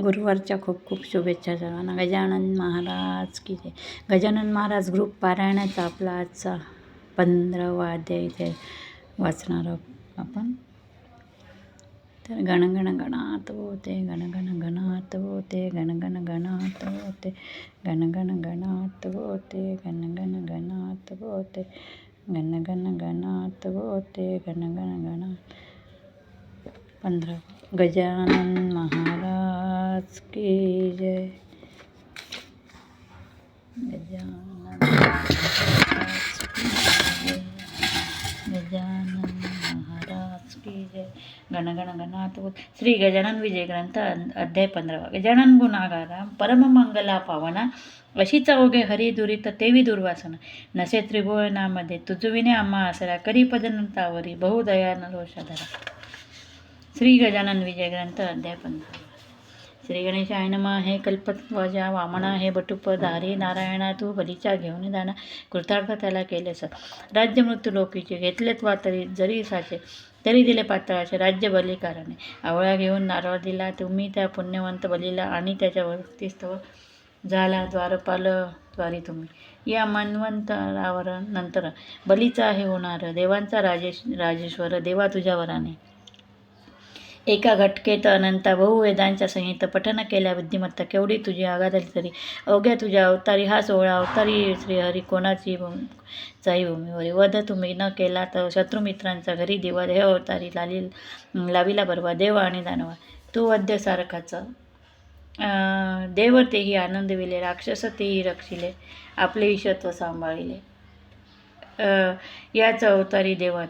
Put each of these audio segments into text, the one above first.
गुरुवारच्या खूप खूप शुभेच्छा सर्वांना. गजानन महाराज की जय. गजानन महाराज ग्रुप पारायणाचा आपला आजचा 15वा अध्याय इथे वाचणार आहोत आपण. तर गणगण गणात होते, गणगण गणात होते, गणगण गणात होते, गणगण गणात होते, गणगण गणात होते, गणगण गणात होते, गणगण गणात. 15. गजानन महाराज की जय. गजानन महाराज की जय. गजानन महाराज की जय. गणगण गणात होत. श्री गजानन विजय ग्रंथ अध्याय 15. गजानन गुणागारा परममंगला पावना, अशीच ओगे हरी दुरित तेवी दुर्वासना. नसे त्रिभुवनामध्ये तुझविने आम्हा आसरा, करी पदनंतावरी बहुदयान रोषाधरा. श्री गजानन विजय ग्रंथ अध्याय 15. श्री गणेशाय नमः. हे कल्पध्वजा वामना, हे बटुप धारी नारायणा, तू बलीच्या घेऊन जाणा, कृतार्थ त्याला केलेस. राज्य मृत्यू लोकीचे घेतलेत वातरी जरी साचे, तरी दिले पातळाचे राज्य बली कारणे. आवळा घेऊन नारळ दिला तुम्ही त्या पुण्यवंत बलीला, आणि त्याच्या भक्तिस्तव झाला द्वारपाल द्वारी तुम्ही. या मन्वंतरावर नंतर बलीचा आहे होणार, देवांचा राजेश्वर देवा तुझ्या वराने. एका घटकेत अनंता बहुवेदांच्या संहित पठन केल्या बुद्धिमत्ता, केवढी तुझी आगाधली तरी अवघ्या तुझ्या अवतारी हा सोहळा. अवतारी श्रीहरी कोणाची चाही भूमीवरी, वध तुम्ही न केला तर शत्रुमित्रांचा घरी दिवा. हे अवतारी लाविला बरोबर देव आणि दानवा, तू वद्य सारखाचा. देव तेही आनंदविले, राक्षस तेही रक्षिले, आपले ईशत्व सांभाळिले. याच अवतारी देवा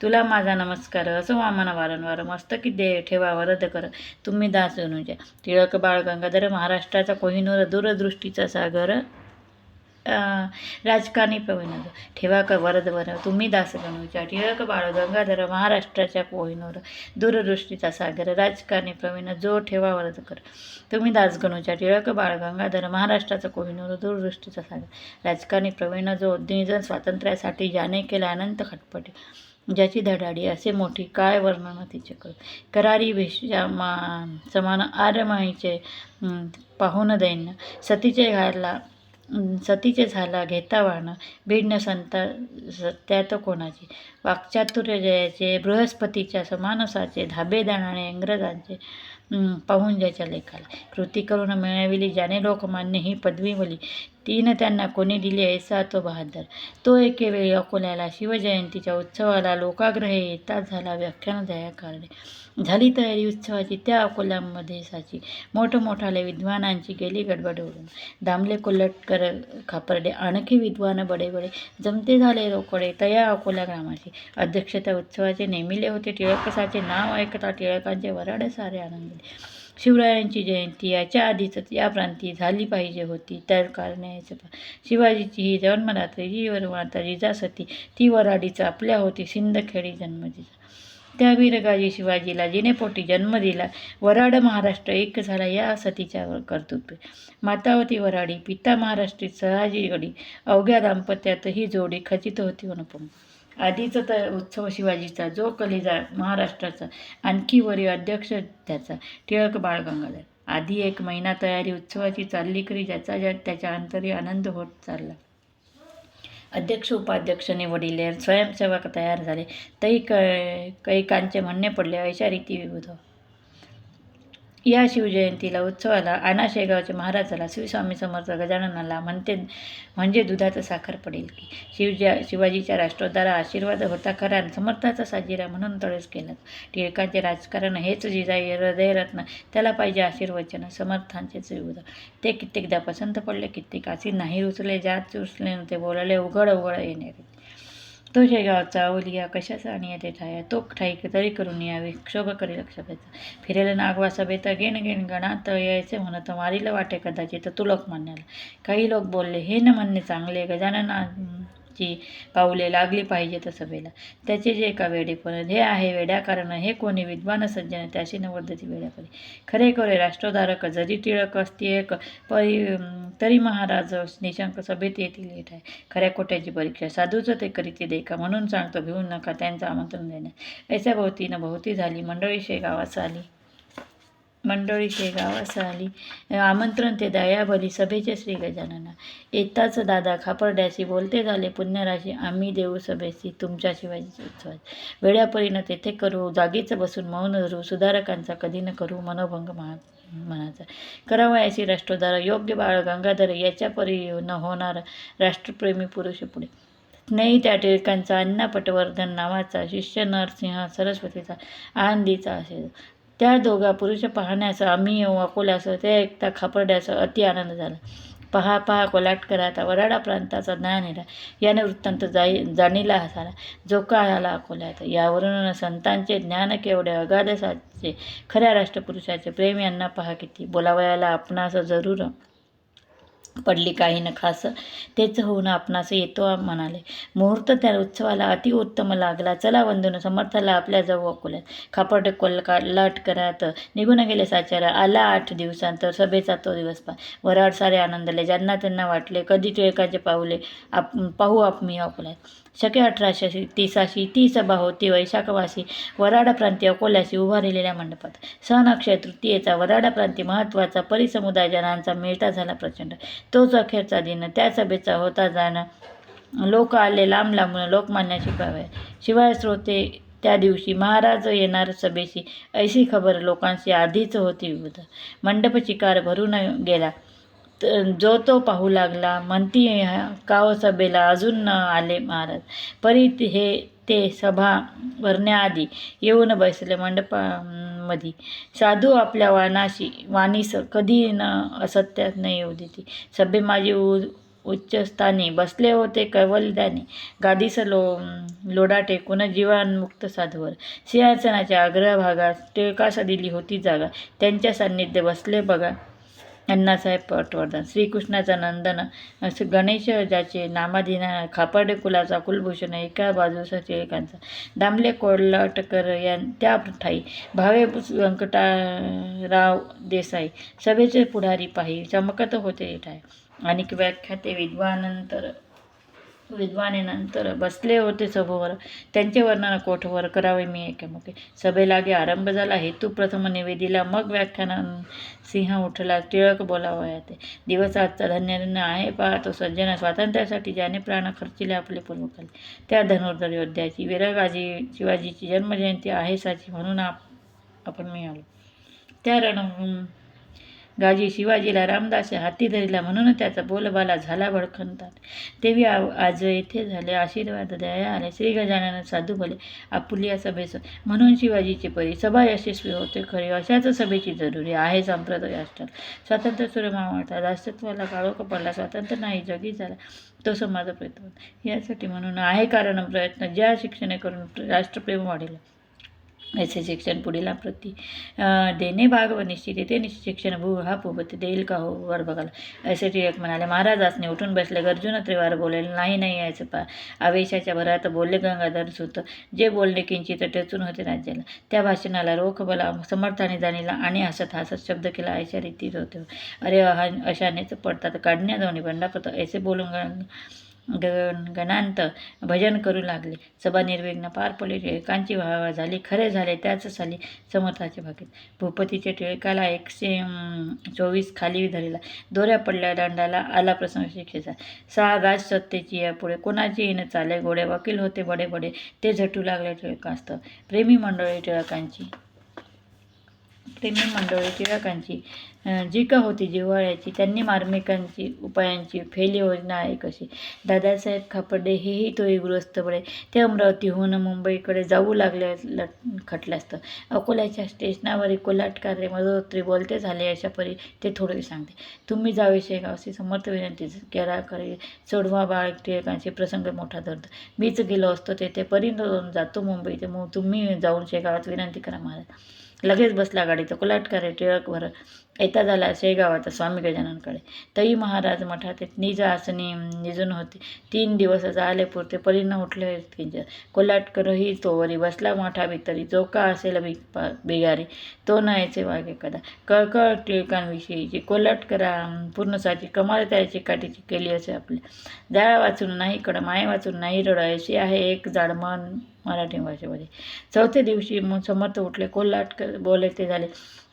तुला माझा नमस्कार. असो वामना वारंवार, मस्तकी ठेवा वरद कर तुम्ही दास जनुजा. टिळक बाळ गंगाधर महाराष्ट्राचा कोहिनूर, दूरदृष्टीचा सागर राजकारणी प्रवीण ठेवा का वरद वर तुम्ही दास गणूच्या. टिळक बाळ गंगाधर महाराष्ट्राच्या कोहिनूर, दूरदृष्टीचा सागर राजकारणी प्रवीण जो ठेवा वरद कर तुम्ही दास गणूच्या. टिळक बाळ गंगाधर महाराष्ट्राचा कोहिनूर, दूरदृष्टीचा सागर राजकारणी प्रवीण जो निजन स्वातंत्र्यासाठी ज्याने केला अनंत खटपटी, ज्याची धडाडी असे मोठी काय वर्णन तिचे कर. करारी भेषा समान आरमाईचे पाहून दैन्य, सतीचे झाला घेता वाण, भिन्न संता सत्यात कोणाची. वाक्चातुर्य जयाचे बृहस्पतीच्या समानसाचे, धाबे दाणाने इंग्रजांचे पाहून ज्याच्या लेखाला. कृती करून मिळविली ज्याने लोकमान्य ही पदवी वली, तीन त्यांना कोणी दिली ऐसा तो बहादर. तो एके वेळी अकोल्याला शिवजयंतीच्या उत्सवाला लोकाग्रहे येताच झाला व्याख्यान द्या कारणे. झाली तयारी उत्सवाची त्या अकोल्यामध्ये साची, मोठमोठाले विद्वानांची गेली गडबड उडून. दामले कोल्हटकर खापर्डे आणखी विद्वान बडे बडे, जमते झाले रोकडे तया अकोल्या ग्रामाची. अध्यक्ष त्या उत्सवाचे नेमिले होते टिळकसाचे नाव ऐकता टिळकांचे वराड सारे आनंदले. शिवरायांची जयंती याच्या आधीच या प्रांती झाली पाहिजे होती, तर कारणे शिवाजीची ही जन्मरात्री जी वरमाता जिजासती, ती वराडीच आपल्या होती सिंदखेडी जन्मजिजा. त्या वीरगाजी शिवाजीला जिने पोटी जन्म दिला, वराड महाराष्ट्र एक झाला या सतीच्या कर्तृत्वे. माता होती वराडी, पिता महाराष्ट्रीत सयाजी गडी, अवघ्या दाम्पत्यात ही जोडी खचित होती अनुपम. आधीच तर उत्सव शिवाजीचा, जो कलेजा महाराष्ट्राचा, आणखी वरी अध्यक्ष त्याचा टिळक बाळ गंगाधर. आधी 1 महिना तयारी उत्सवाची चालली करी, ज्याचा त्याच्या अंतरी आनंद होत चालला. अध्यक्ष उपाध्यक्षने वडिले स्वयंसेवक तयार झाले, तही कैकांचे म्हणणे पडले ऐशा रीती विविध. या शिवजयंतीला उत्सवाला आणा शेगावचे महाराजाला, श्रीस्वामी समर्थ गजाननाला म्हणजे दुधात साखर पडेल की. शिवाजीच्या राष्ट्रोद्धारा आशीर्वाद होता खरा, समर्थाचा साजिरा म्हणून तळस केला. टिळकांचे राजकारण हेच जिजाई हृदयरत्न, त्याला पाहिजे आशीर्वचन समर्थांचेच विविध. ते कित्येकदा पसंत पडले, कित्येक असे नाही रुचले, ज्यात रुचले नव्हते बोलाले उघड येणे. तो शेगावचा अवलिया कशाचा आणि येते ठाया, तो ठाईक तरी करून यावे क्षोभ करी लक्ष द्यायचा. फिरेल नागवा सभेत गेण गणात यायचे म्हणत, मारील वाटे कदाचित तू लोकमान्याला. काही लोक बोलले हे न म्हणणे चांगले, गजाननाची पाऊले लागली पाहिजेत सभेला. त्याचे जे का वेडेपण हे आहे वेड्या कारण, हे कोणी विद्वान सज्जन त्याशी न वर्धती वेड्यापरी. खरे खरे राष्ट्रोद्धारक जरी टिळक असती एक, तरी महाराज निशंक सभेत येतील येत आहे. खऱ्या खोट्याची परीक्षा साधूच ते करीते देखा, म्हणून सांगतो भिवू नका त्यांचं आमंत्रण देण्यात. ऐसा भोवती झाली मंडळी शेगावात आली. मंडळी शेगावास आली, आमंत्रण ते दयाबली सभेचे श्री गजानना. येताच दादा खापर्ड्याशी बोलते झाले, पुण्यराशी आम्ही देऊ सभेशी तुमच्या शिवाजीचे उत्सवात. वेळापरीनं तेथे करू, जागीच बसून मौन धरू, सुधारकांचा कधी न करू मनोभंग मनाचा. करावयाची राष्ट्रोद्धार योग्य बाळ गंगाधर, याच्या परी न होणार राष्ट्रप्रेमी पुरुष पुढे. नाही त्या टिळकांचा, अण्णा पटवर्धन नावाचा, शिष्य नरसिंह सरस्वतीचा, आनंदीचा असेल. त्या दोघा पुरुष पाहण्यास आम्ही येऊ अकोल्यास, ते ऐकता खापर्ड्यास अति आनंद झाला. पहा कोल्हाटकराचा वराडा प्रांताचा ज्ञानेरा, याने वृत्तांत जाणीला झाला, जो का आला अकोल्यात. यावरून संतांचे ज्ञान केवढे अगाध साचे, खऱ्या राष्ट्रपुरुषाचे प्रेम यांना पहा किती. बोलावयाला आपणास जरूर पडली काही न खास, तेच होऊन आपणास येतो म्हणाले. मुहूर्त त्या उत्सवाला अतिउत्तम लागला, चला वंदून समर्थाला आपल्या जाऊ अकोल्यात. खापर्डे कोल्हाटकरात निघून गेले साचारा, आला 8 दिवसांतर सभेचा तो दिवस पा. वराड सारे आनंदले, ज्यांना त्यांना वाटले कधी टिळकाचे पाहू मी अकोल्यात. शके 1830 ती सभा होती वैशाखवासी, वराडा प्रांती अकोल्याशी उभारलेल्या मंडपात. सण अक्षय तृतीयेचा वराडा प्रांती महत्त्वाचा परिसमुदाय जनांचा मिळता झाला प्रचंड. तोच अखेरचा दिन, त्या सभेचा होता जाणं. लोक आले लांब लांबून, लोकमान्याची पाहावे. शिवाय श्रोते त्या दिवशी महाराज येणार सभेशी, ऐशी खबर लोकांशी आधीच होती विविध. मंडप चिकार भरून गेला, जो तो पाहू लागला. म्हणती काव सभेला अजून न आले महाराज. परी ते सभा भरण्याआधी येऊन बसले मंडपामध्ये. साधू आपल्या वाणीस कधी न असत्यात न येऊ देती. सभे माझी उच्चस्थानी बसले होते कैवल्याने, गादीस लोढा टेकून जीवान्मुक्त साधूवर. सिंहासनाच्या अग्रभागात टिळकास दिली होती जागा, त्यांच्या सान्निध्य बसले बघा अण्णासाहेब पटवर्धन. श्रीकृष्णाचा नंदन गणेश, ज्याचे नामाधीन, खापर्डे कुलाचा कुलभूषण, एका बाजूस टिळकांचा. दामले कोल्हाटकर त्या ठाई, भावे व्यंकटराव देसाई, सभेचे पुढारी पाही चमकत होते ठाय. अनेक व्याख्याते विद्वानेनंतर बसले होते सभोवर, त्यांचे वर्णन कोठवर करावे मी एकेमुखे. सभेलागे आरंभ झाला. हेतू प्रथम निवेदिला, मग व्याख्यान. सिंह उठला, टिळक बोलावयाते. दिवस आजचा धन्य आहे पाहतो सज्जन, स्वातंत्र्यासाठी ज्याने प्राण खर्चिले आपले पूर्वकाली. त्या धनुर्धर योद्ध्याची वीरगाजी शिवाजीची जन्मजयंती आहे साची, म्हणून आपण मिळालो. त्या गाजी शिवाजीला रामदास हाती धरिला, म्हणून त्याचा बोलबाला झाला भडकंतात. तेवी आज येथे झाले आशीर्वाद दया आले, श्री गजानन साधू भले आपुलिया सभेस, म्हणून शिवाजीची परी सभा यशस्वी होते खरी. अशाच सभेची जरुरी आहे संप्रदाय राष्ट्रात. स्वातंत्र्य सूर्य मावळता, दासत्वाला काळोख पडला, स्वातंत्र्य नाही जगी झाला तो समाज प्रयत्न. यासाठी म्हणून आहे कारण प्रयत्न, ज्या शिक्षणे करून राष्ट्रप्रेम वाढेल ऐसे शिक्षण पुढील प्रती देणे भाग व निश्चित. ते निश्चित शिक्षण हा भूपती देईल का हो वर बघायला. ऐसे टिळक म्हणाले. महाराज आसने उठून बसले, गरजून त्रिवार बोलेल. नाही याचं आवेशाच्या भरात बोलले गंगाधर सुत, जे बोलणे किंचित टेचून होते राज्याला. त्या भाषणाला रोख बला समर्थाने जाणीला, आणि हसत शब्द केला ऐशा रीतीत होते. अरे अशानेच पडतात काढण्या दोन्ही बंडापत, ऐसे बोलून गणांत भजन करू लागले. सभा निर्विघ्न पार पडली, टिळकांची वाहवा झाली. खरे झाले त्याच साली समर्थाचे भाकीत. भूपतीचे टिळकाला 124 खाली धरला, दोऱ्या पडल्या दंडाला, आला प्रसंग शिक्षेचा. 6 राजसत्तेची यापुढे कोणाची न चाले, गोडे वकील होते बडे ते झटू लागले टिळकास्त. प्रेमी मंडळी टिळकांची जी का होती जिव्हाळ्याची, त्यांनी मार्मिकांची उपायांची फेल योजना आहे कशी. दादासाहेब खापर्डे हेही तोही गृहस्थ बळे, ते अमरावतीहून मुंबईकडे जाऊ लागले खटल्यास्त. अकोल्याच्या स्टेशनावरील कोल्हाटकरे मधोत्री बोलते झाले, अशा परी ते थोडे सांगते. तुम्ही जावे शेगावशी, समर्थ विनंती केला करी सोडवा बाळ टिळकांचे प्रसंग मोठा धरतो. मीच गेलो असतो तेथे, परिंद जातो मुंबईत, तुम्ही जाऊन शेगावात विनंती करा महाराज. लगेच बसला गाडीत कोल्हाटकरे. टिळक भर येता झाला शेगावात स्वामी गजाननकडे. तई महाराज मठात निज आसनी निजून होते. 3 दिवस झाले पुरते, परीनं उठले किंचित. कोल्हाटकरही तोवरी बसला मठा भितरी, जो का असेल बिगारी तो न याचे वागे कदा. कळकळ टिळकांविषयीची कोल्हाटकरा पूर्णसाची, कमाल त्याची काठीची केली असे आपले. जाळा वाचून नाही कड, माये वाचून नाही रड, अशी आहे एक जाडमन मराठी भाषेमध्ये. चौथ्या दिवशी मग समर्थ उठले, कोल्हाट बोलायचे झाले.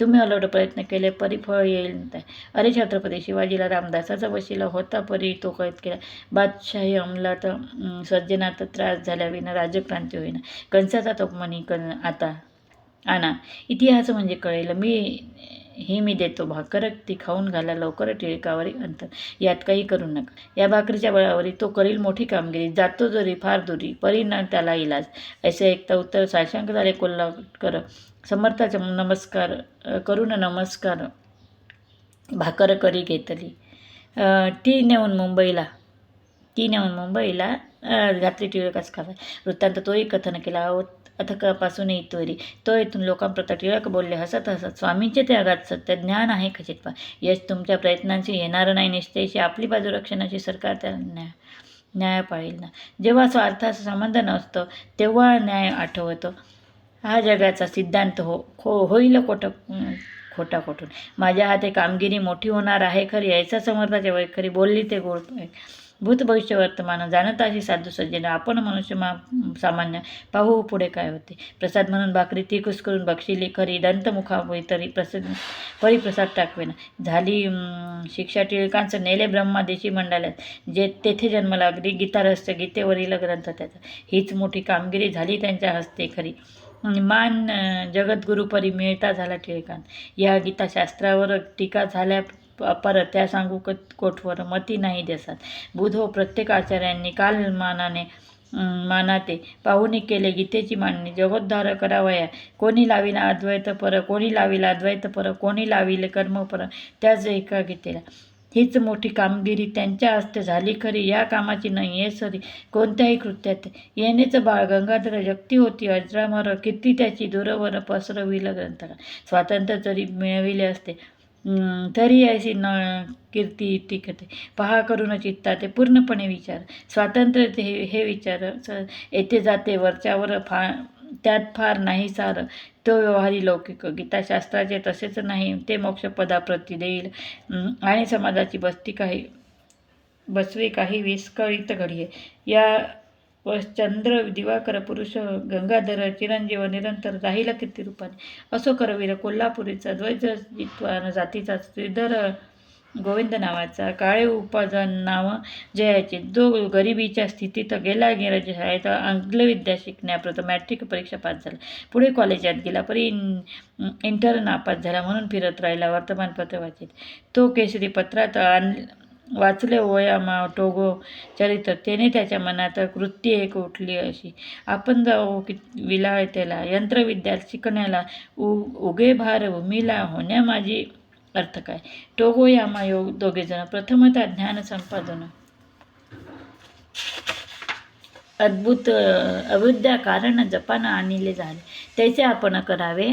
तुम्ही अलौड प्रयत्न केले, परिफळ येईल नाही. अरे छत्रपती शिवाजीला रामदासाचा वशिला होता, परी तो कैद केला. बादशाही अंमलात सज्जनात त्रास झाल्याविना राज्यक्रांती होईना. कंसाचा तोपमणी आता आणा. इतिहास म्हणजे कळेल. मी देतो भाकर, ती खाऊन घाला लवकर टिळकावरी अंतर. यात काही करू नका. या भाकरीच्या बळावरी तो करील मोठी कामगिरी. जातो जरी फार दुरी, परी न त्याला इलाज. असे ऐकता उत्तर साशंक झाले कोल्हाटकर. समर्थाचा नमस्कार करून नमस्कार भाकर करी घेतली. ती नेऊन मुंबईला घातली टिळकास खावा. वृत्तांत तोही कथन केला. अथकापासून इतवरी तो येथून लोकांप्रता टिळक बोलले हसत हसत, स्वामींचे ते अगाध सत्य ज्ञान आहे खचित पा. यश तुमच्या प्रयत्नांशी येणार नाही निश्चयशी. आपली बाजू रक्षणाची सरकार त्या न्याय पाळील ना. जेव्हा स्वार्थाचा संबंध नसतो तेव्हा न्याय आठवतो. हा जगाचा सिद्धांत होईल खोटा कोठून. माझ्या हाते कामगिरी मोठी होणार आहे खरी. यायचा समर्थाच्या वैखरी बोलली ते गोड. भूत भविष्य वर्तमान जाणता अशी साधू सज्जन. आपण मनुष्य सामान्य पाहू पुढे काय होते. प्रसाद म्हणून भाकरी ती कुस्करून बक्षिली खरी. दंतमुखामुळे तरी परिप्रसाद टाकवेना. झाली शिक्षा टिळकांचं नेले ब्रह्मादेशी मंडाल्यात. जे तेथे जन्मला अगदी गीतारहस्य गीतेवरील ग्रंथ त्याचा. हीच मोठी कामगिरी झाली त्यांच्या हस्ते खरी. मान जगद्गुरुपरी मिळता झाला टिळकांत. या गीताशास्त्रावर टीका झाल्या पर त्या सांगू कोठवर मती नाही देसात. बुध हो प्रत्येक आचार्यांनी काल मानाते पाहुणे केले गीतेची मांडणी. जगोद्धार करावया कोणी लाविला अद्वैत पर, कोणी लाविला अद्वैत पर, कोणी लाविले कर्म पर, त्याच एका गीतेला. हीच मोठी कामगिरी त्यांच्या हस्ते झाली खरी. या कामाची नाही ये सरी कोणत्याही कृत्यात. येणेच बाळ गंगाधर जगती होती अजरामर, किती त्याची दूरवर पसरविल ग्रंथकार. स्वातंत्र्य जरी मिळविले असते तरी ऐशी न कीर्ती टिकते. पहा करून चित्ता ते पूर्णपणे विचार. स्वातंत्र्य हे विचार येथे जाते वरच्यावर, त्यात फार नाही सार. तो व्यवहारी लौकिक. गीताशास्त्राचे तसेच नाही, ते मोक्षपदाप्रती देईल आणि समाजाची बसवी काही विस्कळीत घडीये. या चंद्र दिवाकर पुरुष गंगाधर चिरंजीव निरंतर राहिला कीर्तिरूपाने. असो करवीर कोल्हापुरीचा द्वैतजित्वान जातीचा श्रीधर गोविंद नावाचा. काळे उपाजन नाव जयाचे. जो गरिबीच्या स्थितीत गेला इंग्रजी शाळेत आंग्लविद्या शिकण्याप्रत मॅट्रिक परीक्षा पास झाला. पुढे कॉलेजात गेला परी इंटर नापास झाला म्हणून फिरत राहिला वर्तमानपत्र वाचित. तो केसरी पत्रात वाचले ओयामा टोगो चरित्र. त्याने त्याच्या मनात कृती एक उठली अशी, आपण जाऊ विलायतेला यंत्रविद्या शिकण्याला. उगे भार भूमीला होण्या माझी अर्थ काय. टोगो यामा योग दोघेजण. प्रथमतः ज्ञान संपादन अद्भुत अविद्या कारण जपान आणले झाले. त्याचे आपण करावे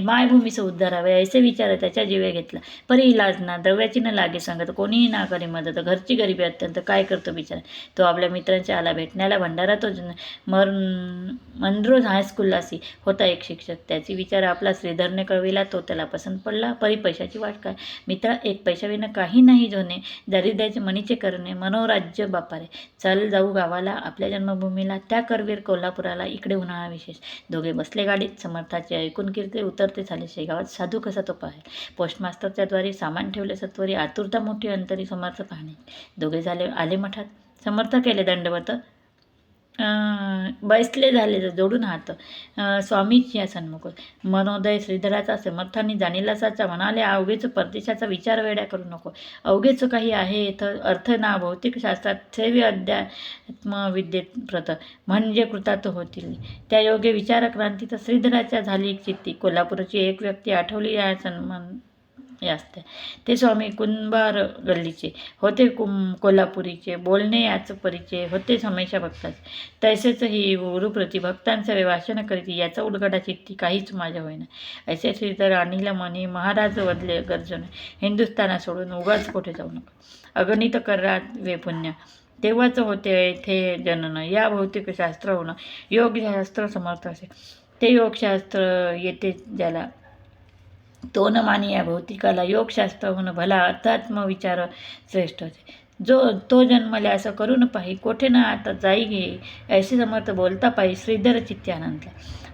मायभूमीचं उद्धारावे ऐसे विचार त्याच्या जीवे घेतला. परी इलाज ना द्रव्याची न लागे सांगत, कोणीही ना करी मदत. घरची गरिबी अत्यंत काय करतो बिचारा. तो आपल्या मित्रांच्या आला भेटण्याला. भंडारा तो मनरोज हायस्कूललासी होता एक शिक्षक. त्याची विचार आपला श्रीधरने कळविला. तो त्याला पसंत पडला. परी पैशाची वाट काय. मित्रा एक पैशाविना काही नाही जोने. दारिद्र्याचे मनीचे करणे मनोराज्य बापारे. चल जाऊ गावाला आपल्या जन्मभूमीला. त्या करवीर कोल्हापुराला. इकडे उन्हाळा विशेष. दोघे बसले गाडीत. समर्थाचे ऐकून कीर्ती उतरते झाले शेगावात. साधू कसा तो पाहे. पोस्टमास्तरच्या द्वारे सामान ठेवले सत्वरी. आतुरता मोठी अंतरी समर्थ पाहणे. दोघे आले मठात. समर्थ केले दंडवत. बैसले झाले जोडून हात स्वामीची या सन्मुख. मनोदय श्रीधराचा समर्थांनी जाणीला साचा. म्हणाले अवघेच परदेशाचा विचार वेड्या करू नको. अवघेच काही आहे अर्थ ना भौतिक शास्त्रात सेव्य अध्यात्म विद्येत प्रत म्हणजे कृतार्थ होतील. त्या योगे विचार क्रांतीत श्रीधराच्या झाली चित्ती. कोल्हापूरची एक व्यक्ती आठवली या सन्मान असते. ते स्वामी कुंभार गल्लीचे होते. कोल्हापुरीचे बोलणे याच परिचय होते हमेशा भक्ताचे. तैसेच ही गुरुप्रती भक्तांचे भाषण करीती. याचा उलगडा चित्ती काहीच माझ्या होईना. ऐसे श्रीधर आणील मनी महाराज वदले गर्जन. हिंदुस्थाना सोडून उगाच कोठे जाऊ नका. अगणित करात वे पुण्य. तेव्हाच होते येथे जनन. या भौतिक शास्त्र होणं योगशास्त्र समर्थ असे. ते योगशास्त्र येते ज्याला तो न मानी या भौतिकाला. योगशास्त्र होणं भला अध्यात्म विचार श्रेष्ठ होते. तो जन्मले असं करून पाही, कोठे ना आता जाई घे, ऐसे समर्थ बोलता पाही, श्रीधर चित्ती आनंदला.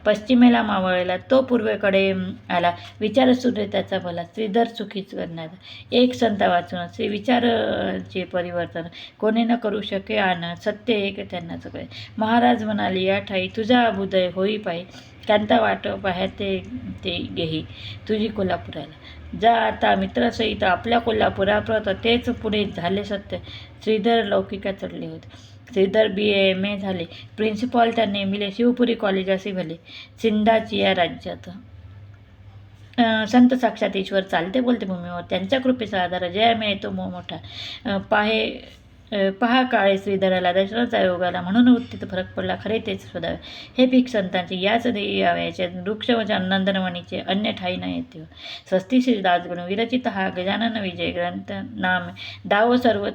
पश्चिमेला मावळला तो पूर्वेकडे आला, विचार सुरे त्याचा भला, श्रीधर सुखीच करण्याचा. एक संत वाचून श्री विचारचे परिवर्तन, कोणी न करू शके आन, सत्य एक त्यांना सगळे. महाराज म्हणाले, या ठाई तुझा अभुदय होई पाही, कांता वाट पाहते ते गेही तुझी कोल्हापुराला. जा आता मित्रासहित आपल्या कोल्हापुराप्रत, तेच पुढे झाले सत्य. श्रीधर लौकिका चढले होते. श्रीधर BA झाले. प्रिन्सिपॉल त्या नेमिले शिवपुरी कॉलेजाशी भले, सिंधाची या राज्यात. संत साक्षात ईश्वर चालते बोलते भूमीवर, त्यांच्या कृपेचा आधार जया मिळतो मोठा. पहा काळे श्रीधराला दर्शनाचा योगाला, म्हणून उत्थित फरक पडला, खरे तेच शोधावे. हे पीक संतांचे, याच देई यावयाचे, वृक्ष व नंदनवणीचे, अन्य ठाई न येते. स्वस्ती श्री दासगुण विरचित हा गजानन विजय ग्रंथ नाम, दाव सर्व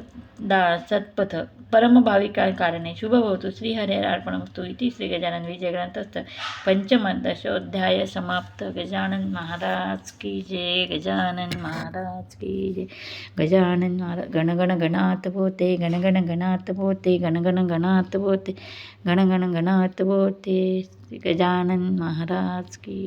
सत्पथ परमभाविका कारणे, शुभभवतु श्रीहरे अर्पणमस्तु. इति श्री गजानन विजय ग्रंथस्थ पंचम दशोध्याय समाप्त. गजानन महाराज की जय, गजानन महाराज की जय. गजानन महाराज. गणगण गणात बोते, गणगण गणात बोते, गणगण गणात बोते, गणगण गणात बोते. श्री गजानन महाराज की